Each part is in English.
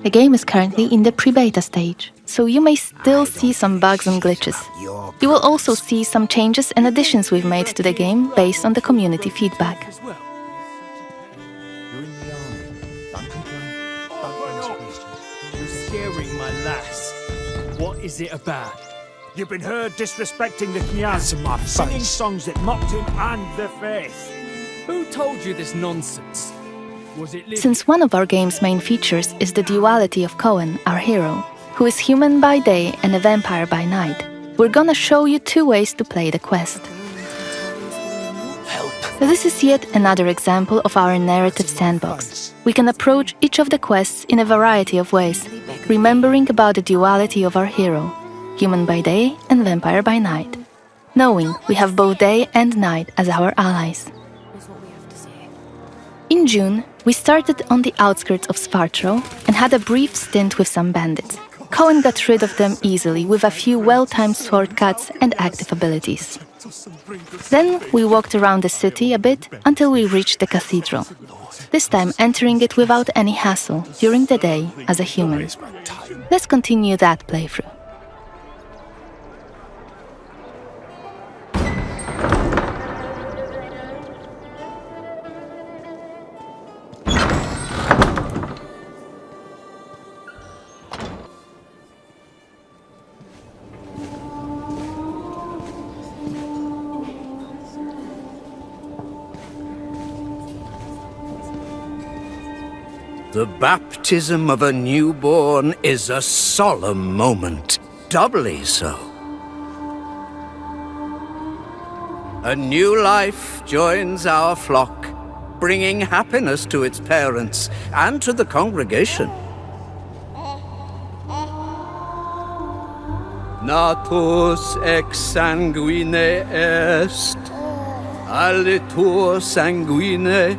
The game is currently in the pre-beta stage, so you may still see some bugs and glitches. You will also see some changes and additions we've made to the game based on the community feedback. You're scaring my lass. What is it about? You've been heard disrespecting the Kniaz, singing songs that mocked him and the faith. Who told you this nonsense? Was it Since one of our game's main features is the duality of Coen, our hero, who is human by day and a vampire by night, we're gonna show you 2 ways to play the quest. help? This is yet another example of our narrative sandbox. We can approach each of the quests in a variety of ways, remembering about the duality of our hero, human by day and vampire by night, knowing we have both day and night as our allies. In June, we started on the outskirts of Svartro and had a brief stint with some bandits. Coen got rid of them easily with a few well-timed sword cuts and active abilities. Then we walked around the city a bit until we reached the cathedral, this time entering it without any hassle during the day as a human. Let's continue that playthrough. The baptism of a newborn is a solemn moment, doubly so. A new life joins our flock, bringing happiness to its parents and to the congregation. Natus ex sanguine est, alitur sanguine,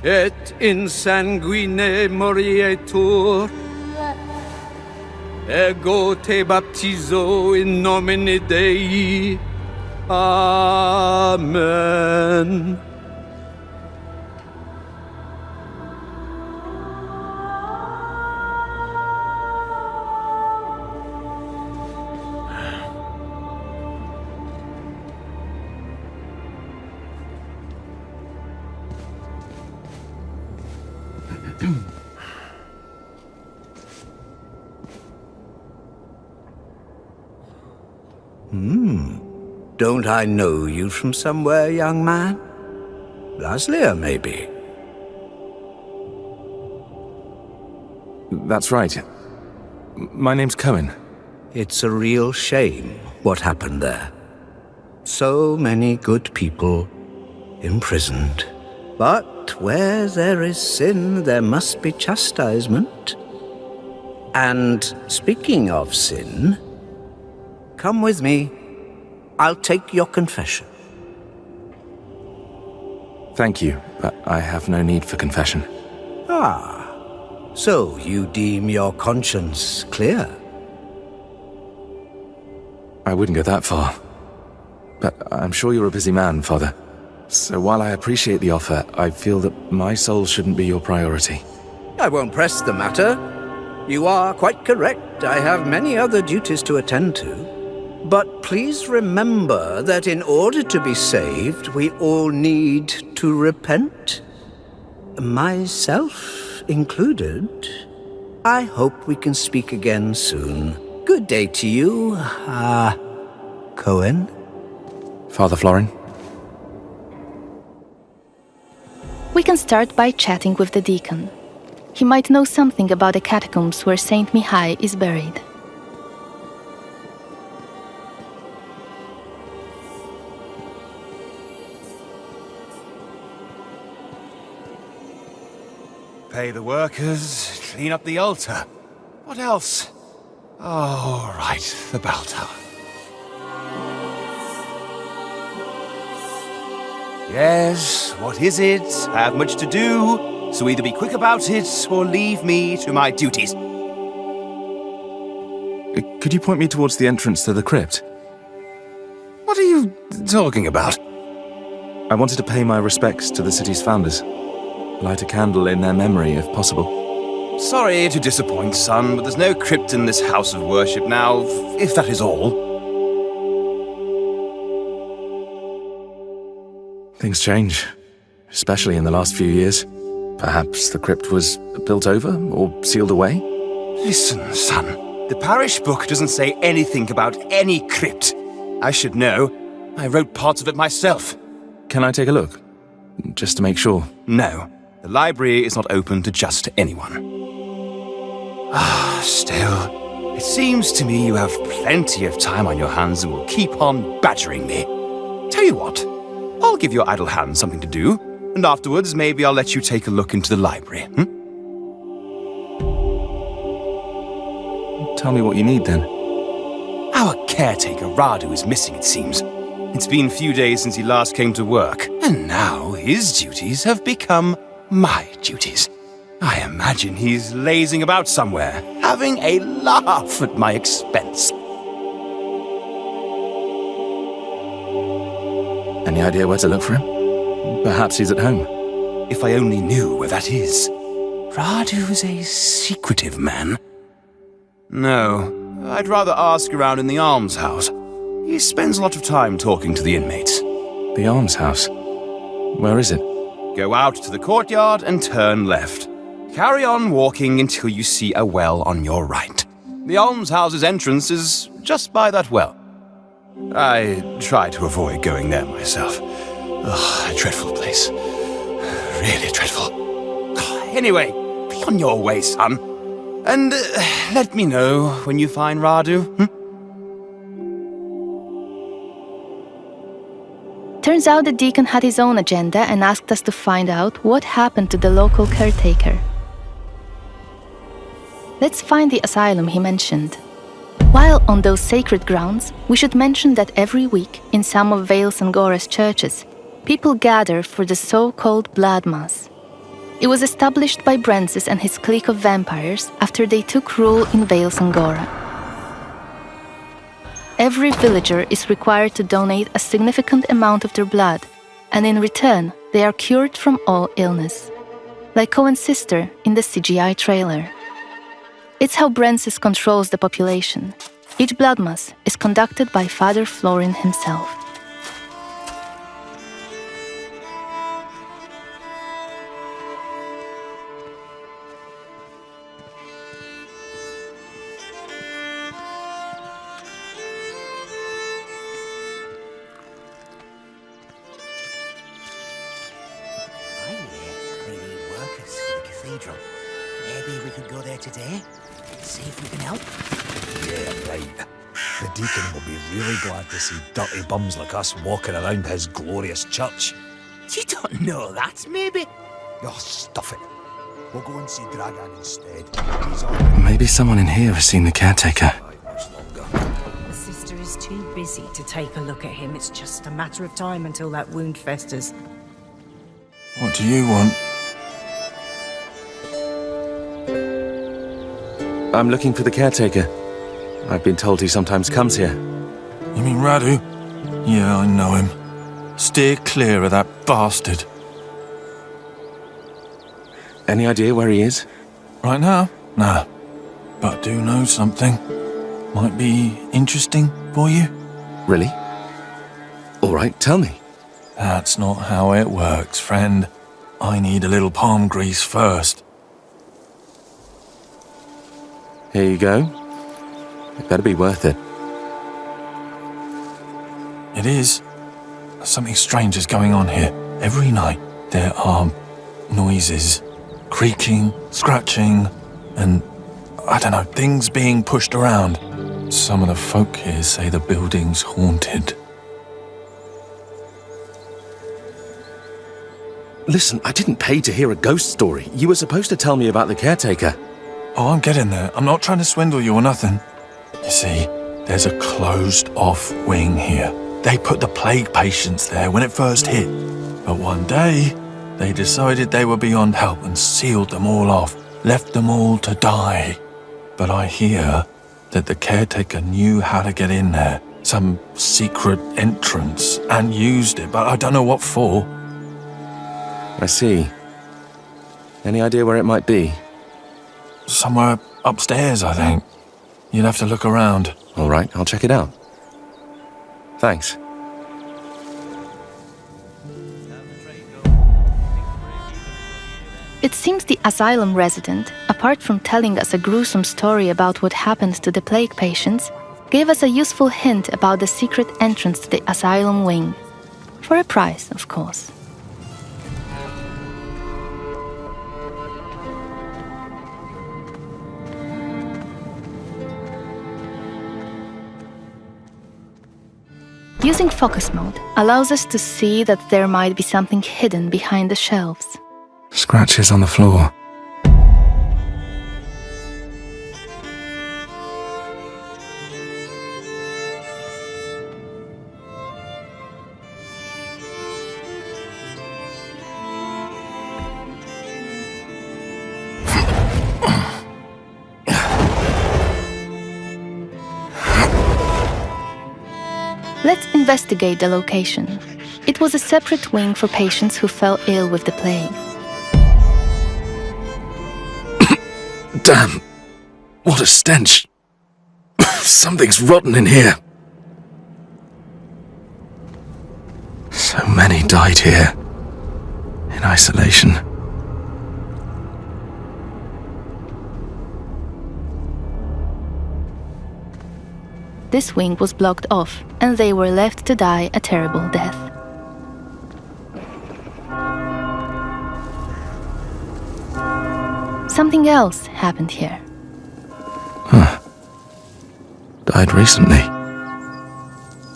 et in sanguine morietur. Ego te baptizo in nomine Dei. Amen. Don't I know you from somewhere, young man? Laslia, maybe? That's right. My name's Coen. It's a real shame what happened there. So many good people imprisoned. But where there is sin, there must be chastisement. And speaking of sin, come with me. I'll take your confession. Thank you, but I have no need for confession. Ah, so you deem your conscience clear? I wouldn't go that far. But I'm sure you're a busy man, Father. So while I appreciate the offer, I feel that my soul shouldn't be your priority. I won't press the matter. You are quite correct. I have many other duties to attend to. But please remember that in order to be saved, we all need to repent. Myself included. I hope we can speak again soon. Good day to you, Coen. Father Florin? We can start by chatting with the deacon. He might know something about the catacombs where Saint Mihai is buried. Pay the workers, clean up the altar. What else? Oh, right, the bell tower. Yes, what is it? I have much to do, so either be quick about it or leave me to my duties. Could you point me towards the entrance to the crypt? What are you talking about? I wanted to pay my respects to the city's founders. Light a candle in their memory, if possible. Sorry to disappoint, son, but there's no crypt in this house of worship now, if that is all. Things change, especially in the last few years. Perhaps the crypt was built over or sealed away? Listen, son. The parish book doesn't say anything about any crypt. I should know. I wrote parts of it myself. Can I take a look? Just to make sure. No. The library is not open to just anyone. Still, it seems to me you have plenty of time on your hands and will keep on badgering me. Tell you what, I'll give your idle hands something to do, and afterwards maybe I'll let you take a look into the library, Tell me what you need, then. Our caretaker, Radu, is missing, it seems. It's been a few days since he last came to work, and now his duties have become my duties. I imagine he's lazing about somewhere, having a laugh at my expense. Any idea where to look for him? Perhaps he's at home. If I only knew where that is. Radu's a secretive man. No, I'd rather ask around in the almshouse. He spends a lot of time talking to the inmates. The almshouse? Where is it? Go out to the courtyard and turn left. Carry on walking until you see a well on your right. The almshouse's entrance is just by that well. I try to avoid going there myself. Ugh, a dreadful place. Really dreadful. Anyway, be on your way, son. And let me know when you find Radu. Turns out the deacon had his own agenda and asked us to find out what happened to the local caretaker. Let's find the asylum he mentioned. While on those sacred grounds, we should mention that every week, in some of Vales and Gora's churches, people gather for the so-called Blood Mass. It was established by Brensis and his clique of vampires after they took rule in Vales and Gora. Every villager is required to donate a significant amount of their blood, and in return, they are cured from all illness. Like Coen's sister in the CGI trailer. It's how Brensis controls the population. Each blood mass is conducted by Father Florin himself. Maybe we could go there today, see if we can help. Yeah, right. The deacon will be really glad to see dirty bums like us walking around his glorious church. You don't know that, maybe? Oh, stuff it. We'll go and see Dragan instead. He's on Maybe someone in here has seen the caretaker. 5 months longer. The sister is too busy to take a look at him. It's just a matter of time until that wound festers. What do you want? I'm looking for the caretaker. I've been told he sometimes comes here. You mean Radu? Yeah, I know him. Steer clear of that bastard. Any idea where he is? Right now? Nah. But I do know something. Might be interesting for you. Really? All right, tell me. That's not how it works, friend. I need a little palm grease first. Here you go. It better be worth it. It is. Something strange is going on here. Every night there are noises. Creaking, scratching, and, I don't know, things being pushed around. Some of the folk here say the building's haunted. Listen, I didn't pay to hear a ghost story. You were supposed to tell me about the caretaker. Oh, I'm getting there. I'm not trying to swindle you or nothing. You see, there's a closed-off wing here. They put the plague patients there when it first hit. But one day, they decided they were beyond help and sealed them all off, left them all to die. But I hear that the caretaker knew how to get in there, some secret entrance, and used it, but I don't know what for. I see. Any idea where it might be? somewhere upstairs, I think. You'd have to look around. All right, I'll check it out. Thanks. It seems the asylum resident, apart from telling us a gruesome story about what happened to the plague patients, gave us a useful hint about the secret entrance to the asylum wing. For a price, of course. Using focus mode allows us to see that there might be something hidden behind the shelves. Scratches on the floor. Let's investigate the location. It was a separate wing for patients who fell ill with the plague. Damn! What a stench! Something's rotten in here. So many died here, in isolation. This wing was blocked off, and they were left to die a terrible death. Something else happened here. Huh. Died recently.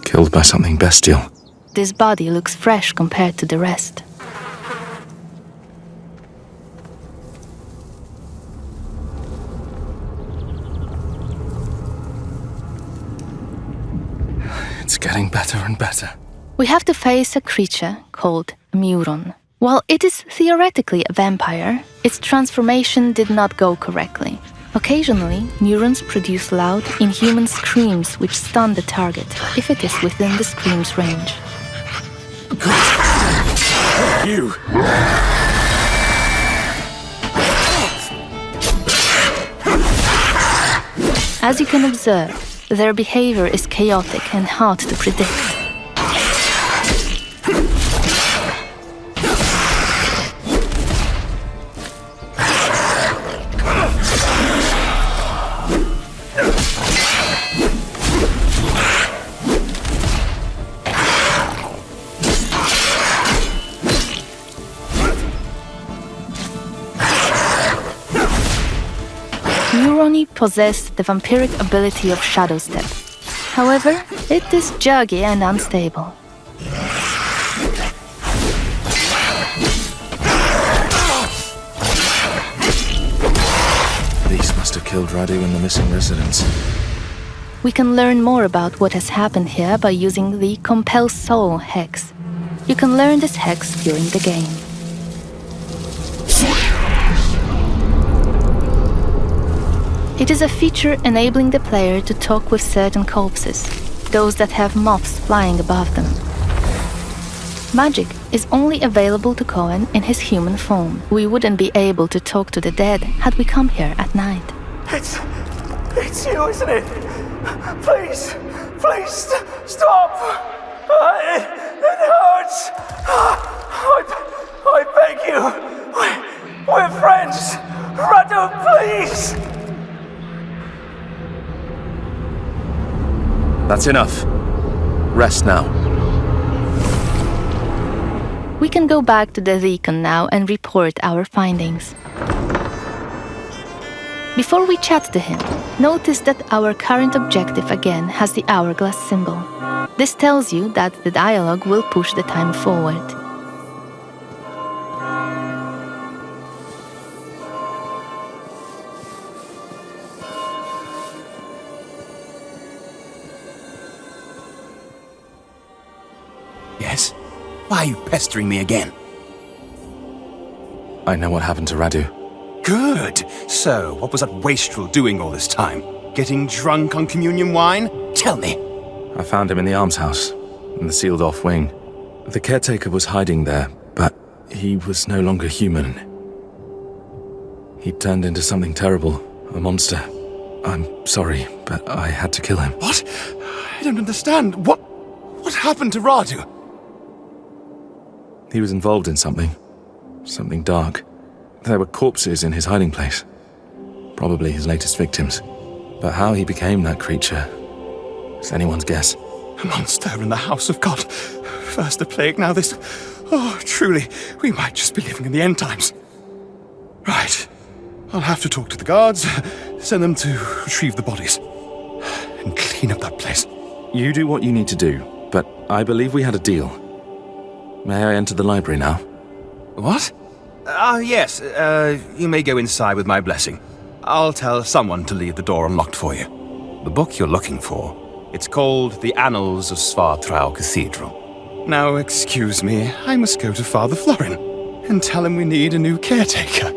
Killed by something bestial. This body looks fresh compared to the rest. It's getting better and better. We have to face a creature called Muron. While it is theoretically a vampire, its transformation did not go correctly. Occasionally, Murons produce loud, inhuman screams which stun the target, if it is within the scream's range. You! As you can observe, their behavior is chaotic and hard to predict. Muroni possess the vampiric ability of Shadowstep. However, it is juggy and unstable. These must have killed Radu and the missing residents. We can learn more about what has happened here by using the Compel Soul hex. You can learn this hex during the game. It is a feature enabling the player to talk with certain corpses, those that have moths flying above them. Magic is only available to Coen in his human form. We wouldn't be able to talk to the dead had we come here at night. It's you, isn't it? Please, stop! It hurts! I beg you! We're friends! Radu, please! That's enough. Rest now. We can go back to the Deacon now and report our findings. Before we chat to him, notice that our current objective again has the hourglass symbol. This tells you that the dialogue will push the time forward. Yes? Why are you pestering me again? I know what happened to Radu. Good. So, what was that wastrel doing all this time? Getting drunk on communion wine? Tell me. I found him in the almshouse, in the sealed-off wing. The caretaker was hiding there, but he was no longer human. He turned into something terrible, a monster. I'm sorry, but I had to kill him. What? I don't understand. What happened to Radu? He was involved in something. Something dark. There were corpses in his hiding place. Probably his latest victims. But how he became that creature is anyone's guess. A monster in the house of God. First the plague, now this. Oh, truly, we might just be living in the end times. Right. I'll have to talk to the guards, send them to retrieve the bodies, and clean up that place. You do what you need to do, but I believe we had a deal. May I enter the library now? What? Yes. You may go inside with my blessing. I'll tell someone to leave the door unlocked for you. The book you're looking for, it's called The Annals of Svartrau Cathedral. Now, excuse me, I must go to Father Florin and tell him we need a new caretaker.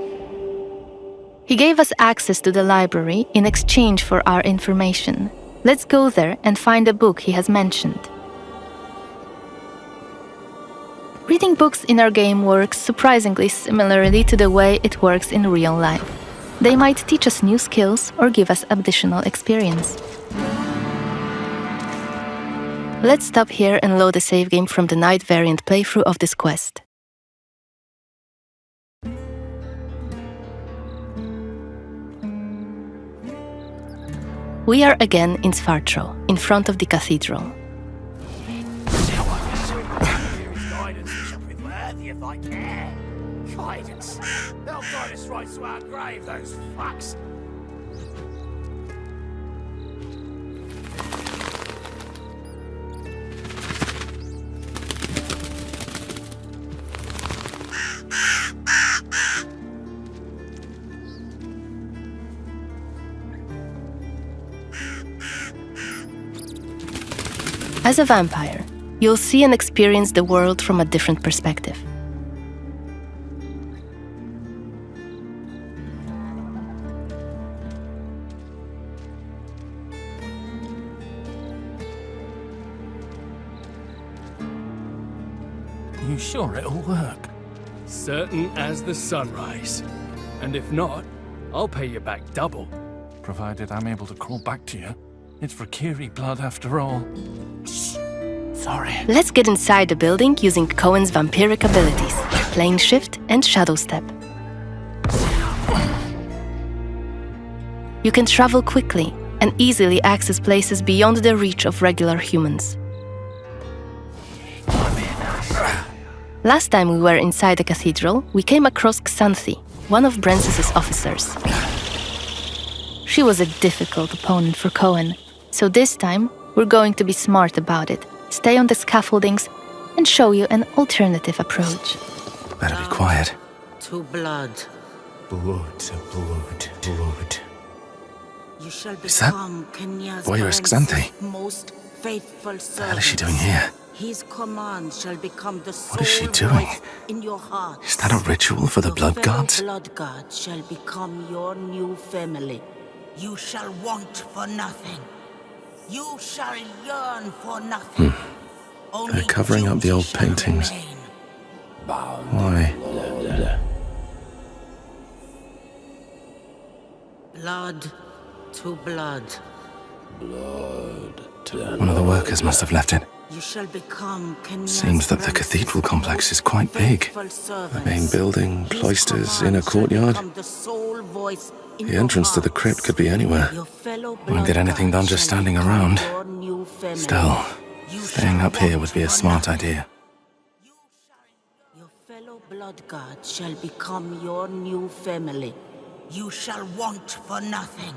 He gave us access to the library in exchange for our information. Let's go there and find a book he has mentioned. Reading books in our game works surprisingly similarly to the way it works in real life. They might teach us new skills or give us additional experience. Let's stop here and load a save game from the night variant playthrough of this quest. We are again in Svartrau, in front of the cathedral. Guidance. They'll guide us right to our grave, those fucks. As a vampire, you'll see and experience the world from a different perspective. You sure it'll work? Certain as the sunrise. And if not, I'll pay you back double. Provided I'm able to crawl back to you. It's for Kiri blood after all. Sorry. Let's get inside the building using Coen's vampiric abilities, Plane Shift and Shadowstep. You can travel quickly and easily access places beyond the reach of regular humans. Last time we were inside the cathedral, we came across Xanthi, one of Brensis's officers. She was a difficult opponent for Coen, so this time we're going to be smart about it, stay on the scaffoldings, and show you an alternative approach. Better be quiet. To blood. Blood, blood, blood. You shall Is that become Kenya's Warrioress Xanthi? most faithful What the hell is she servant. doing here? His command shall become the What is she sole doing? voice in your heart. Is that a ritual for the blood gods? Blood god shall become your new family. You shall want for nothing. You shall yearn for nothing. Only They're covering up the duty old shall paintings. remain. Why? Blood to blood. One of the workers must have left it. You shall become Kenya's Seems that the cathedral complex is quite big. The main building, cloisters, inner courtyard. The entrance to the crypt could be anywhere. Won't get anything done just standing around. Still, staying up here would be a smart idea. Your fellow blood god shall become your new family. You shall want for nothing.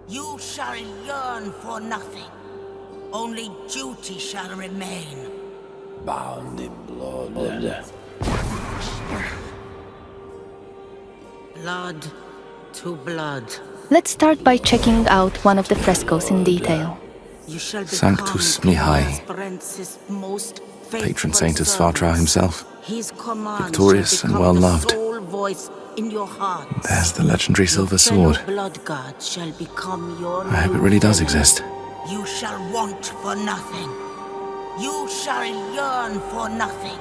You shall yearn for nothing. Only duty shall remain. Bound in blood. Blood to blood. Let's start by checking out one of the frescoes in detail. You shall Sanctus become Mihai, Kenya's most patron faithful saint of servant. Svartrau himself. His command Victorious shall and become the well-loved. sole voice in your heart. There's the legendary silver sword. Blood god shall become your I hope new it really does family. exist. You shall want for nothing. You shall yearn for nothing.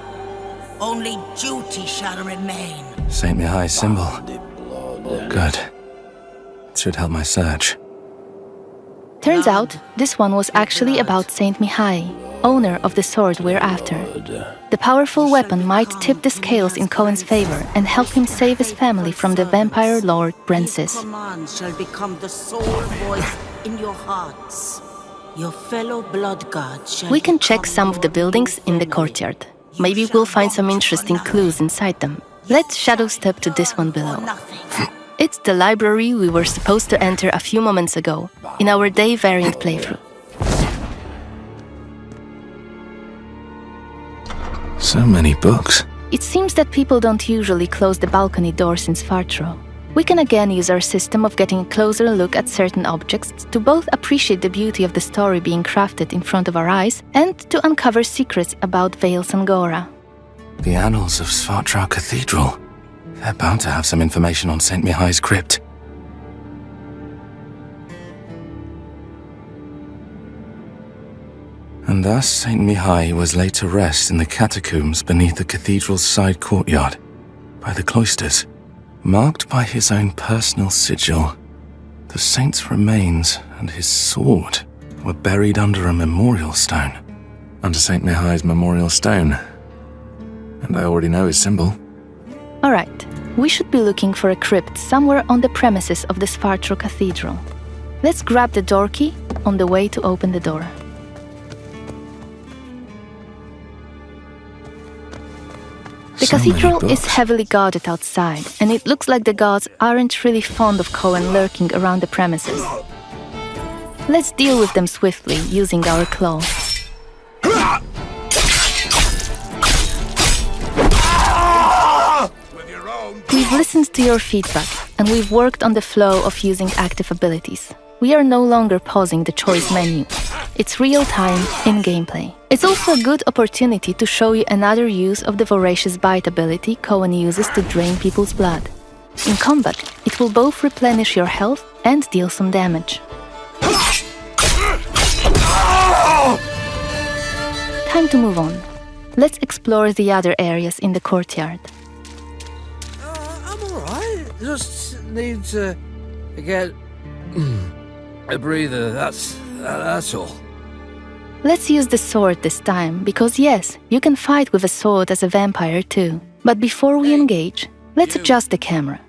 Only duty shall remain. Saint Mihai's symbol. Good. It should help my search. Turns out, this one was actually about Saint Mihai, owner of the sword we're after. The powerful weapon might tip the scales in Coen's favor and help him save his family from the vampire lord Brensis. Command shall become the sole voice in your hearts. Your fellow blood god shall We can check become some of the your buildings in the family. courtyard. Maybe we'll find some interesting clues inside them. Let's Shadowstep to this one below. It's the library we were supposed to enter a few moments ago, in our day variant playthrough. So many books. It seems that people don't usually close the balcony doors in Svartro. We can again use our system of getting a closer look at certain objects to both appreciate the beauty of the story being crafted in front of our eyes and to uncover secrets about Vale Sangora. The annals of Svartra Cathedral. They're bound to have some information on St. Mihai's crypt. And thus St. Mihai was laid to rest in the catacombs beneath the cathedral's side courtyard, by the cloisters. Marked by his own personal sigil, the saint's remains and his sword were buried under a memorial stone. Under St. Mihai's memorial stone. And I already know his symbol. Alright, we should be looking for a crypt somewhere on the premises of the Svartro Cathedral. Let's grab the door key on the way to open the door. The cathedral is heavily guarded outside, and it looks like the guards aren't really fond of Coen lurking around the premises. Let's deal with them swiftly, using our claws. We've listened to your feedback, and we've worked on the flow of using active abilities. We are no longer pausing the choice menu. It's real-time, in-gameplay. It's also a good opportunity to show you another use of the Voracious Bite ability Coen uses to drain people's blood. In combat, it will both replenish your health and deal some damage. Time to move on. Let's explore the other areas in the courtyard. I'm alright. Just need to get a breather. That's all. Let's use the sword this time, because yes, you can fight with a sword as a vampire too. But before we engage, let's adjust the camera.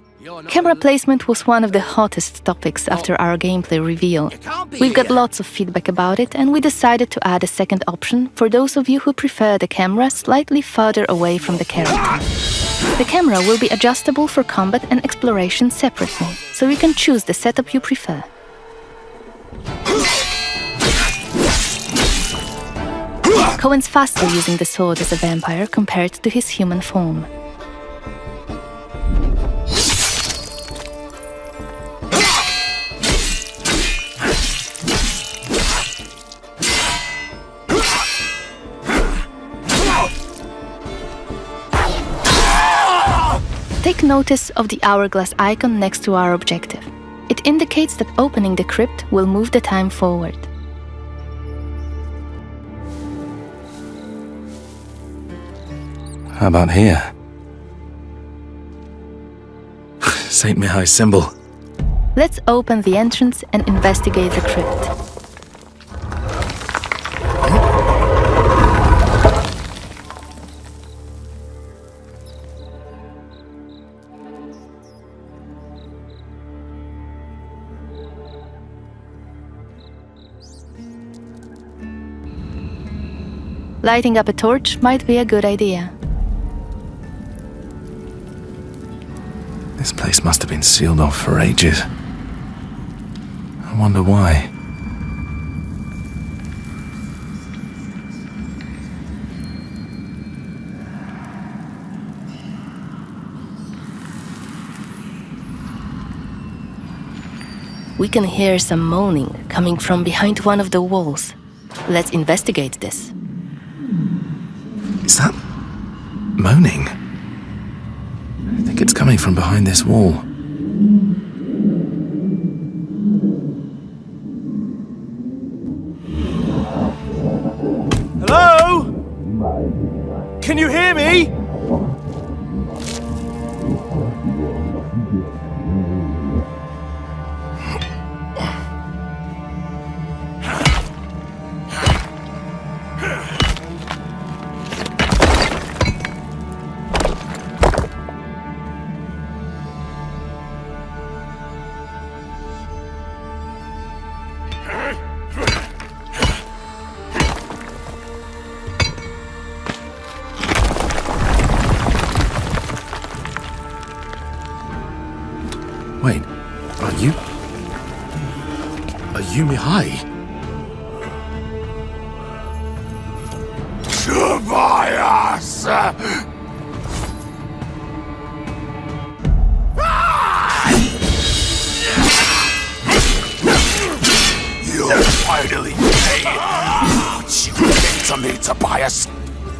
Camera placement was one of the hottest topics after our gameplay reveal. We've got lots of feedback about it, and we decided to add a second option for those of you who prefer the camera slightly further away from the character. The camera will be adjustable for combat and exploration separately, so you can choose the setup you prefer. Coen's faster using the sword as a vampire compared to his human form. Take notice of the hourglass icon next to our objective. It indicates that opening the crypt will move the time forward. How about here? St. Mihai's symbol. Let's open the entrance and investigate the crypt. Lighting up a torch might be a good idea. This place must have been sealed off for ages. I wonder why. We can hear some moaning coming from behind one of the walls. Let's investigate this. Is that moaning? I think it's coming from behind this wall. Hello? Can you hear me? Are you Mihai? Tobias! You'll finally pay what you did to me, Tobias.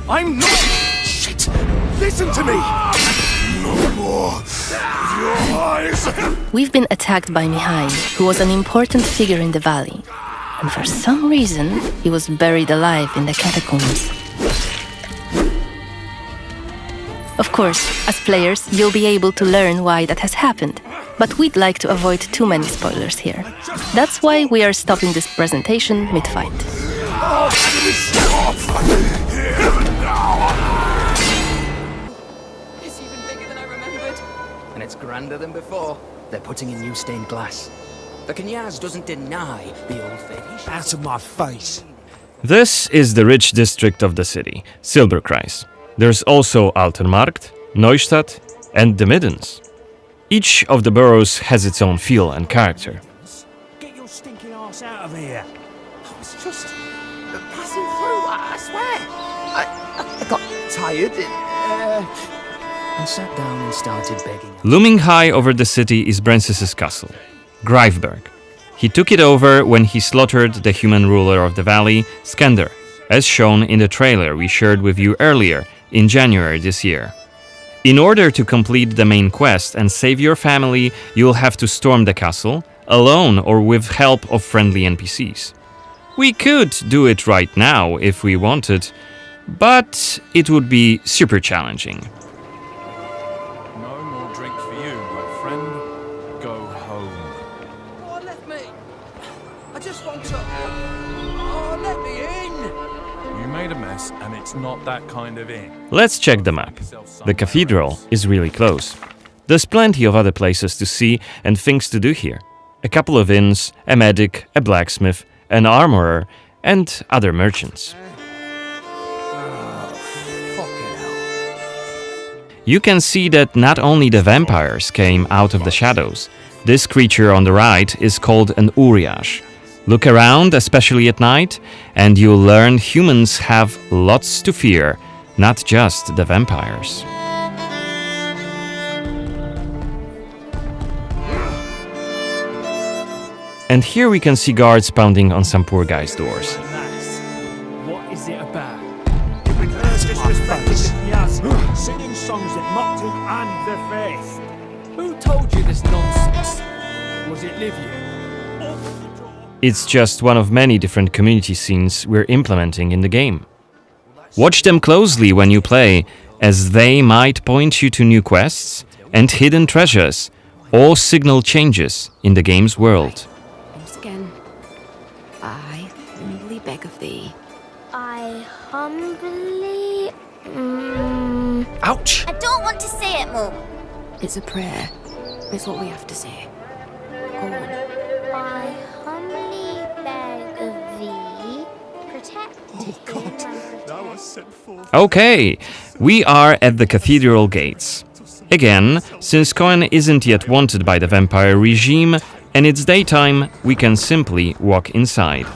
I'm not. Shit! Listen to me! No more of your eyes! We've been attacked by Mihai, who was an important figure in the valley. And for some reason, he was buried alive in the catacombs. Of course, as players, you'll be able to learn why that has happened. But we'd like to avoid too many spoilers here. That's why we are stopping this presentation mid-fight. It's even bigger than I remembered. And it's grander than before. They're putting in new stained glass. The Knyaz doesn't deny the old faith. Out of my face. This is the rich district of the city, Silberkreis. There's also Altenmarkt, Neustadt, and the Middens. Each of the boroughs has its own feel and character. Get your stinking ass out of here. I was just passing through, I swear. I got tired and sat down and started begging. Looming high over the city is Brensis's castle, Greifberg. He took it over when he slaughtered the human ruler of the valley, Skender, as shown in the trailer we shared with you earlier in January this year. In order to complete the main quest and save your family, you'll have to storm the castle, alone or with help of friendly NPCs. We could do it right now if we wanted, but it would be super challenging. No more drink for you, my friend. Go home. Oh, let me. I just want to. Oh, let me in. You made a mess, and it's not that kind of inn. Let's check the map. The cathedral is really close. There's plenty of other places to see and things to do here. A couple of inns, a medic, a blacksmith, an armorer, and other merchants. You can see that not only the vampires came out of the shadows. This creature on the right is called an Uriash. Look around, especially at night, and you'll learn humans have lots to fear, not just the vampires. And here we can see guards pounding on some poor guy's doors. What is it about? Singing songs that mocked him and the faith. Who told you this nonsense? Was it Livia? It's just one of many different community scenes we're implementing in the game. Watch them closely when you play, as they might point you to new quests and hidden treasures, or signal changes in the game's world. Once again, I humbly beg of thee. I humbly... Ouch! I don't want to say it, Mum. It's a prayer. It's what we have to say. Go on. I humbly beg of thee, protect Okay, we are at the cathedral gates. Again, since Coen isn't yet wanted by the vampire regime and it's daytime, we can simply walk inside.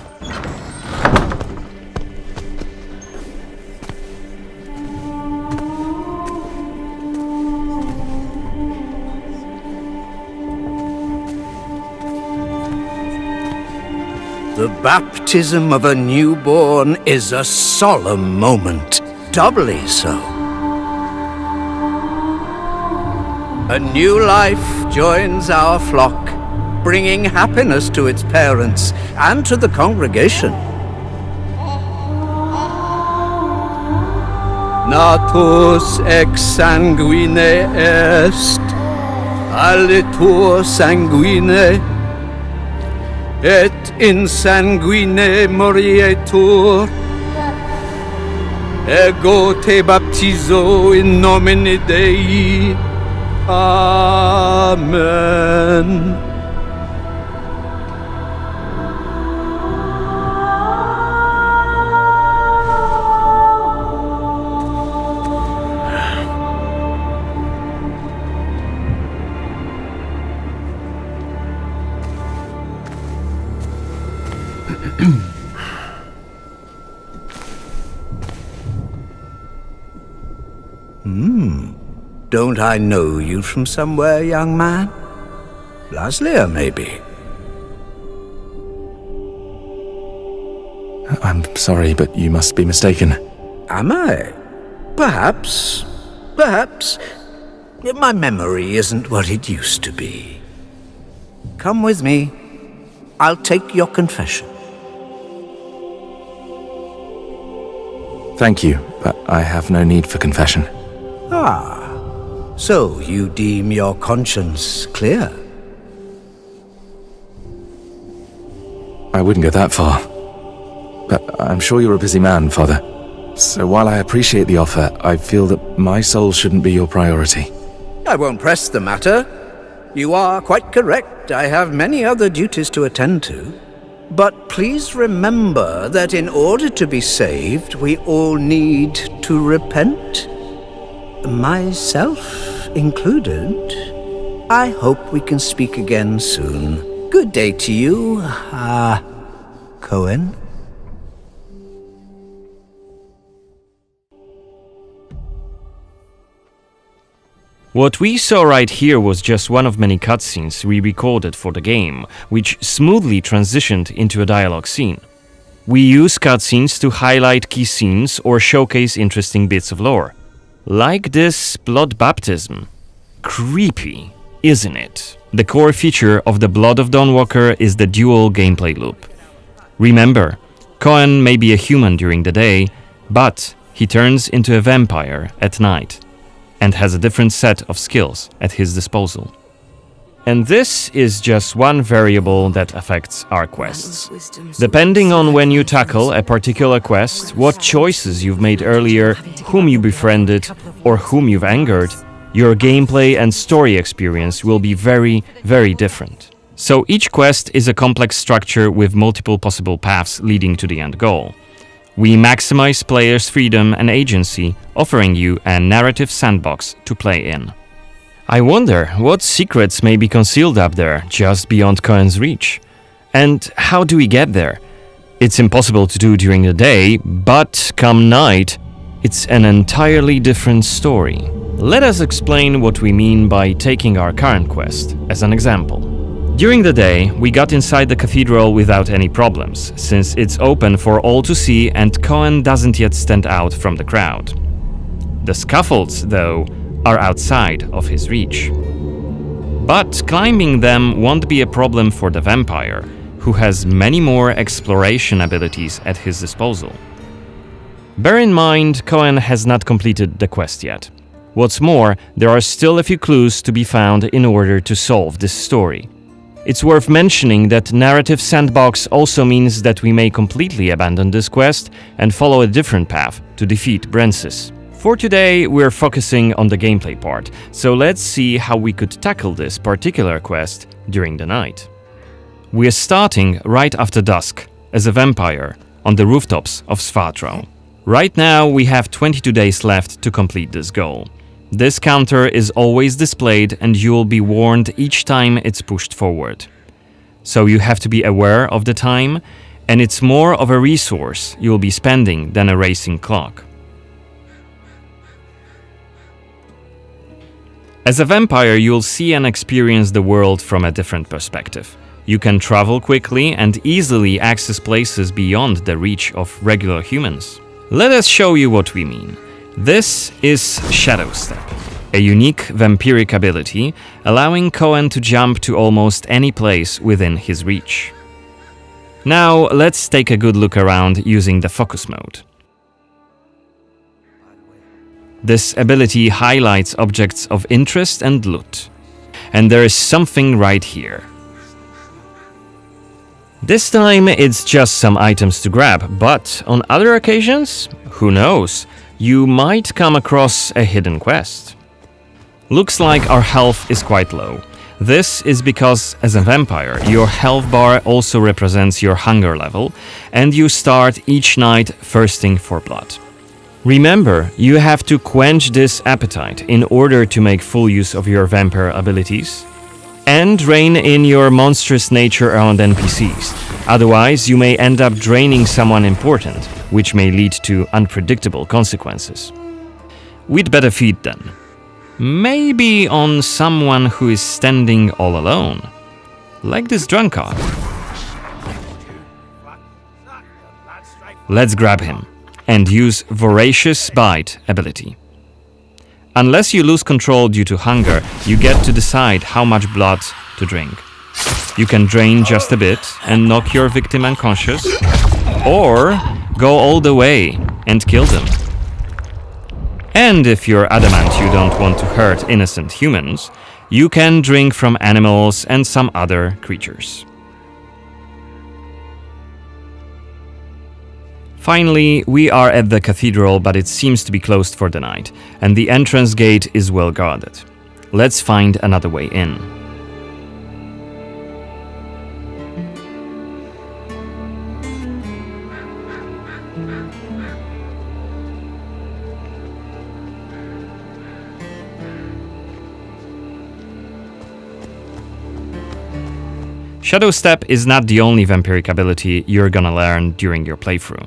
The baptism of a newborn is a solemn moment, doubly so. A new life joins our flock, bringing happiness to its parents and to the congregation. Natus ex sanguine est, alitur sanguine, et in sanguine morietur. Ego te baptizo in nomine Dei. Amen. Don't I know you from somewhere, young man? Laslia, maybe? I'm sorry, but you must be mistaken. Am I? Perhaps. Perhaps. My memory isn't what it used to be. Come with me. I'll take your confession. Thank you, but I have no need for confession. Ah, so you deem your conscience clear? I wouldn't go that far. But I'm sure you're a busy man, Father. So while I appreciate the offer, I feel that my soul shouldn't be your priority. I won't press the matter. You are quite correct. I have many other duties to attend to. But please remember that in order to be saved, we all need to repent. Myself included. I hope we can speak again soon. Good day to you, Coen. What we saw right here was just one of many cutscenes we recorded for the game, which smoothly transitioned into a dialogue scene. We use cutscenes to highlight key scenes or showcase interesting bits of lore. Like this blood baptism. Creepy, isn't it? The core feature of the Blood of Dawnwalker is the dual gameplay loop. Remember, Coen may be a human during the day, but he turns into a vampire at night, and has a different set of skills at his disposal. And this is just one variable that affects our quests. Depending on when you tackle a particular quest, what choices you've made earlier, whom you befriended, or whom you've angered, your gameplay and story experience will be very, very different. So each quest is a complex structure with multiple possible paths leading to the end goal. We maximize players' freedom and agency, offering you a narrative sandbox to play in. I wonder what secrets may be concealed up there, just beyond Coen's reach. And how do we get there? It's impossible to do during the day, but come night, it's an entirely different story. Let us explain what we mean by taking our current quest as an example. During the day, we got inside the cathedral without any problems, since it's open for all to see and Coen doesn't yet stand out from the crowd. The scaffolds, though, are outside of his reach. But climbing them won't be a problem for the vampire, who has many more exploration abilities at his disposal. Bear in mind, Coen has not completed the quest yet. What's more, there are still a few clues to be found in order to solve this story. It's worth mentioning that narrative-sandbox also means that we may completely abandon this quest and follow a different path to defeat Brensis. For today, we're focusing on the gameplay part, so let's see how we could tackle this particular quest during the night. We're starting right after dusk, as a vampire, on the rooftops of Svatro. Right now, we have 22 days left to complete this goal. This counter is always displayed and you will be warned each time it's pushed forward. So you have to be aware of the time, and it's more of a resource you'll be spending than a racing clock. As a vampire, you'll see and experience the world from a different perspective. You can travel quickly and easily access places beyond the reach of regular humans. Let us show you what we mean. This is Shadowstep, a unique vampiric ability allowing Coen to jump to almost any place within his reach. Now let's take a good look around using the focus mode. This ability highlights objects of interest and loot. And there is something right here. This time it's just some items to grab, but on other occasions, who knows? You might come across a hidden quest. Looks like our health is quite low. This is because, as a vampire, your health bar also represents your hunger level, and you start each night thirsting for blood. Remember, you have to quench this appetite in order to make full use of your vampire abilities, and rein in your monstrous nature around NPCs. Otherwise, you may end up draining someone important, which may lead to unpredictable consequences. We'd better feed then. Maybe on someone who is standing all alone. Like this drunkard. Let's grab him and use Voracious Bite ability. Unless you lose control due to hunger, you get to decide how much blood to drink. You can drain just a bit and knock your victim unconscious, or go all the way and kill them. And if you're adamant you don't want to hurt innocent humans, you can drink from animals and some other creatures. Finally, we are at the cathedral, but it seems to be closed for the night, and the entrance gate is well guarded. Let's find another way in. Shadowstep is not the only vampiric ability you're gonna learn during your playthrough.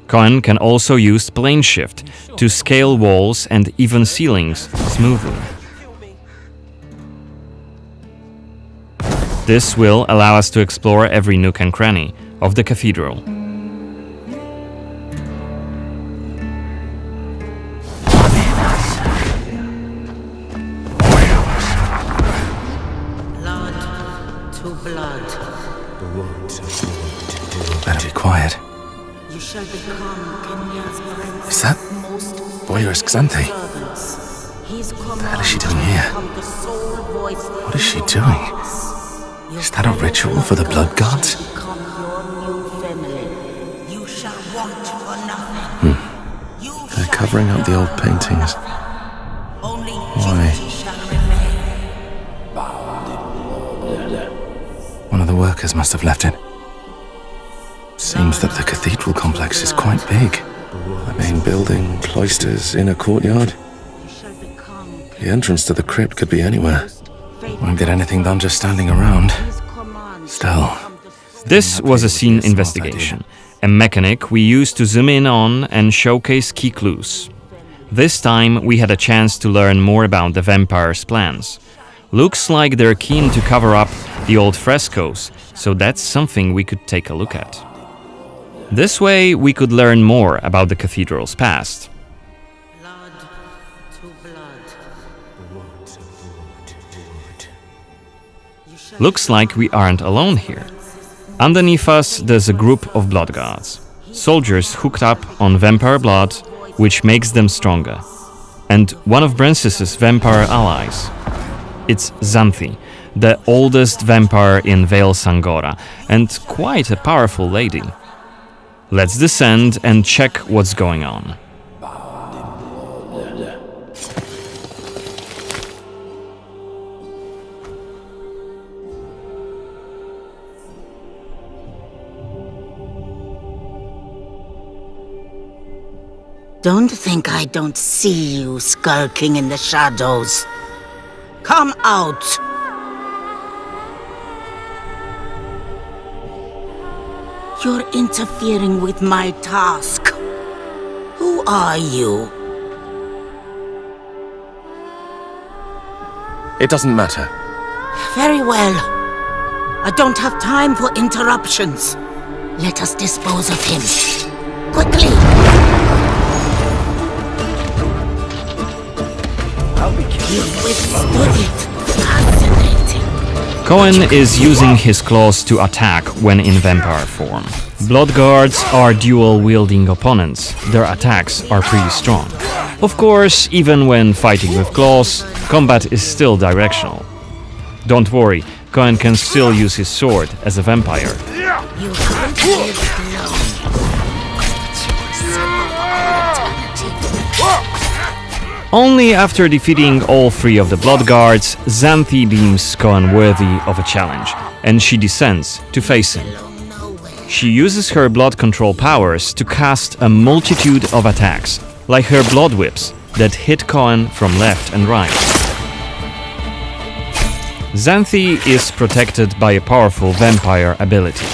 Coen can also use plane shift to scale walls and even ceilings smoothly. This will allow us to explore every nook and cranny of the cathedral. Better be quiet. Is that voyeurist Xanthi? What the hell is she doing here? What is she doing? Is that a ritual for the blood gods? They're covering up the old paintings. Why? One of the workers must have left it. Seems that the cathedral complex is quite big. The main building, cloisters, inner courtyard. The entrance to the crypt could be anywhere. Won't get anything done just standing around. Still. This was a scene investigation, a mechanic we used to zoom in on and showcase key clues. This time we had a chance to learn more about the vampire's plans. Looks like they're keen to cover up the old frescoes, so that's something we could take a look at. This way, we could learn more about the cathedral's past. Looks like we aren't alone here. Underneath us, there's a group of blood guards. Soldiers hooked up on vampire blood, which makes them stronger. And one of Brances's vampire allies. It's Xanthi, the oldest vampire in Vale Sangora, and quite a powerful lady. Let's descend and check what's going on. Don't think I don't see you skulking in the shadows. Come out! You're interfering with my task. Who are you? It doesn't matter. Very well. I don't have time for interruptions. Let us dispose of him. Quickly! You've withstood it. Fascinating. Coen is using his claws to attack when in vampire form. Blood guards are dual-wielding opponents. Their attacks are pretty strong. Of course, even when fighting with claws, combat is still directional. Don't worry, Coen can still use his sword as a vampire. You haven't lived long. Only after defeating all three of the blood guards, Xanthi deems Coen worthy of a challenge, and she descends to face him. She uses her blood control powers to cast a multitude of attacks, like her blood whips that hit Coen from left and right. Xanthi is protected by a powerful vampire ability.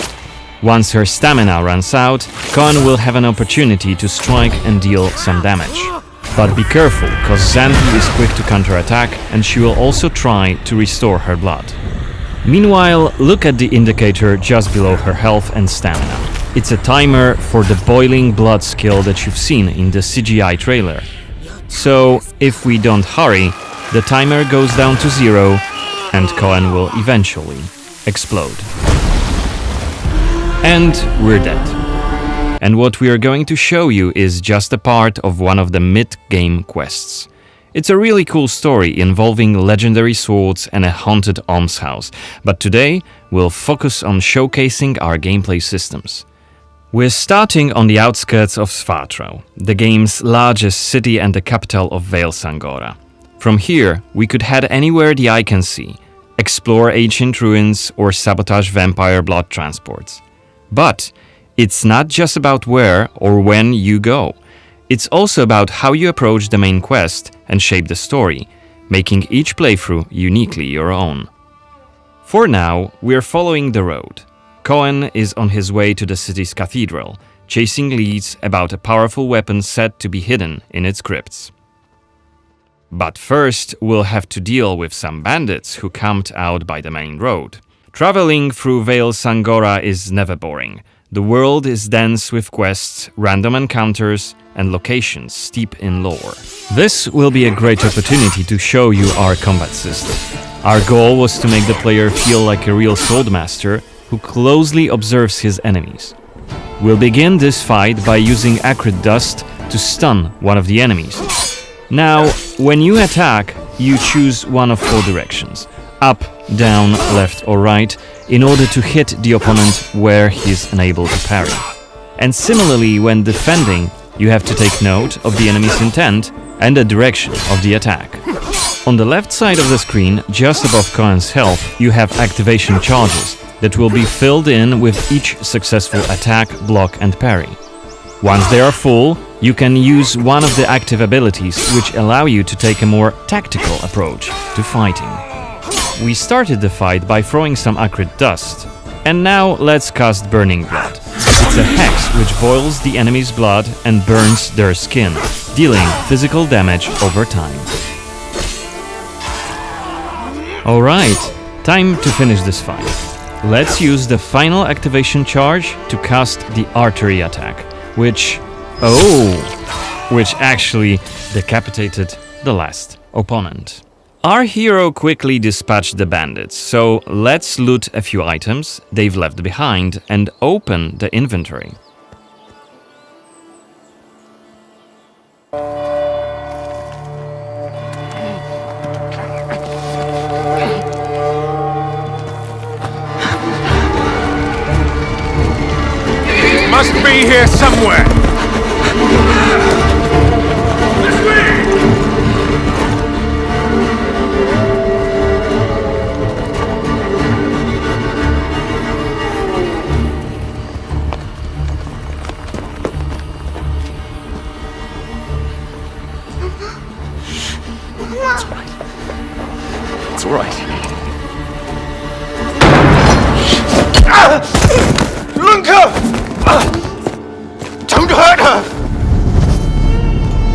Once her stamina runs out, Coen will have an opportunity to strike and deal some damage. But be careful, cause Xanthi is quick to counterattack and she will also try to restore her blood. Meanwhile, look at the indicator just below her health and stamina. It's a timer for the boiling blood skill that you've seen in the CGI trailer. So, if we don't hurry, the timer goes down to 0 and Coen will eventually explode. And we're dead. And what we are going to show you is just a part of one of the mid-game quests. It's a really cool story involving legendary swords and a haunted almshouse, but today we'll focus on showcasing our gameplay systems. We're starting on the outskirts of Svatro, the game's largest city and the capital of Vale Sangora. From here, we could head anywhere the eye can see, explore ancient ruins or sabotage vampire blood transports. But it's not just about where or when you go. It's also about how you approach the main quest and shape the story, making each playthrough uniquely your own. For now, we're following the road. Coen is on his way to the city's cathedral, chasing leads about a powerful weapon said to be hidden in its crypts. But first, we'll have to deal with some bandits who camped out by the main road. Traveling through Vale Sangora is never boring. The world is dense with quests, random encounters, and locations steep in lore. This will be a great opportunity to show you our combat system. Our goal was to make the player feel like a real swordmaster who closely observes his enemies. We'll begin this fight by using acrid dust to stun one of the enemies. Now, when you attack, you choose one of 4 directions: up, down, left or right, in order to hit the opponent where he's unable to parry. And similarly, when defending, you have to take note of the enemy's intent and the direction of the attack. On the left side of the screen, just above Coen's health, you have activation charges that will be filled in with each successful attack, block and parry. Once they are full, you can use one of the active abilities which allow you to take a more tactical approach to fighting. We started the fight by throwing some acrid dust, and now let's cast Burning Blood. It's a hex which boils the enemy's blood and burns their skin, dealing physical damage over time. Alright, time to finish this fight. Let's use the final activation charge to cast the artery attack, which actually decapitated the last opponent. Our hero quickly dispatched the bandits, so let's loot a few items they've left behind and open the inventory. It must be here somewhere! It's all right. Lunka! Don't hurt her!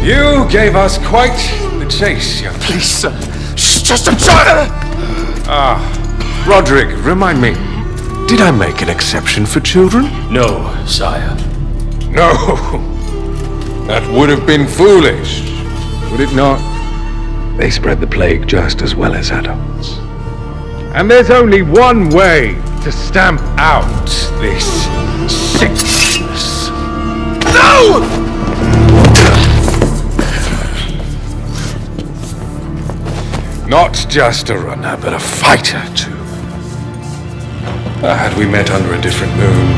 You gave us quite the chase, young. Please, sir. She's just a child! Roderick, remind me, did I make an exception for children? No, sire. No. That would have been foolish, would it not? They spread the plague just as well as adults. And there's only one way to stamp out this sickness. No! Not just a runner, but a fighter, too. Had we met under a different moon,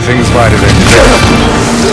things might have ended.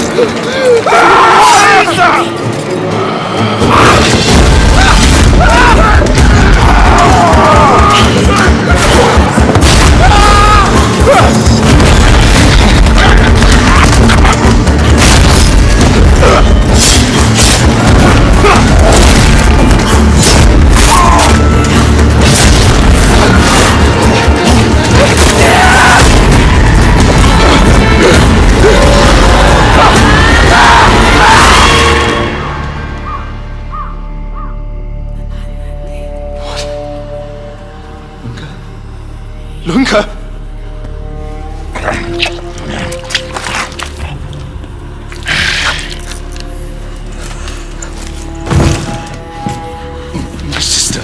My sister.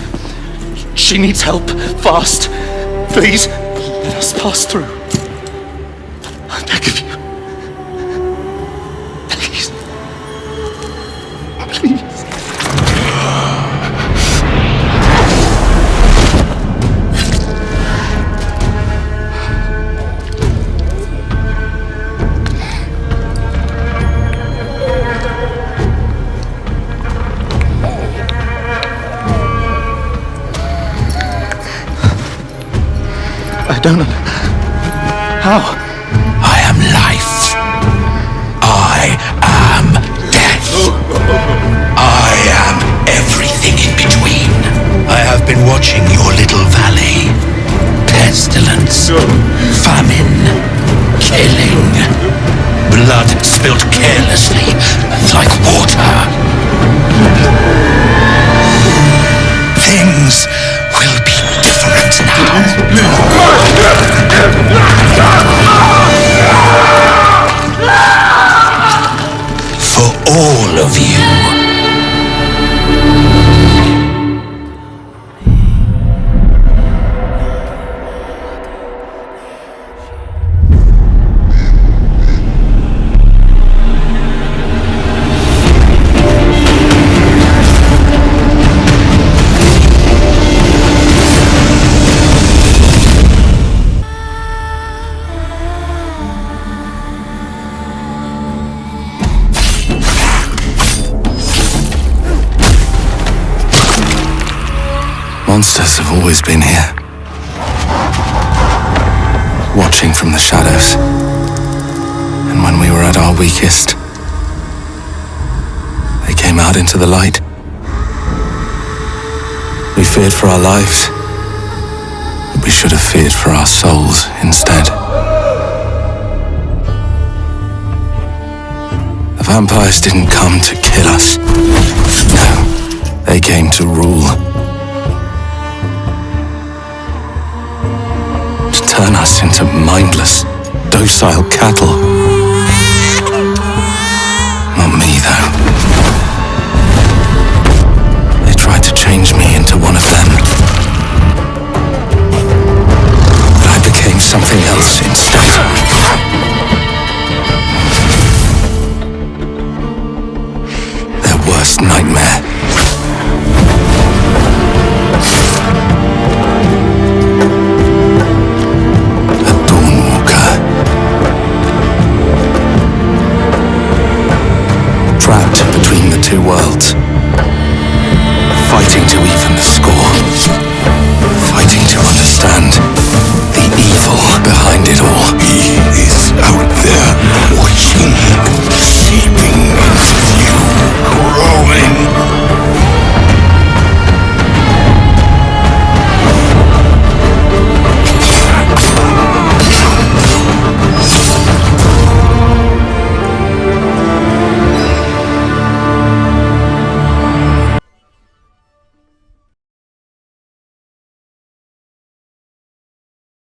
She needs help. Fast. Please, let us pass through. I beg of you. Please. Please. I don't know. How? I am life. I am death. I am everything in between. I have been watching your little valley. Pestilence, famine, killing, blood spilled carelessly like water. Things will be different now. For all of you. Monsters have always been here, watching from the shadows. And when we were at our weakest, they came out into the light. We feared for our lives, but we should have feared for our souls instead. The vampires didn't come to kill us. No, they came to rule. Turn us into mindless, docile cattle. Not me, though. They tried to change me into one of them. But I became something else instead. Their worst nightmare.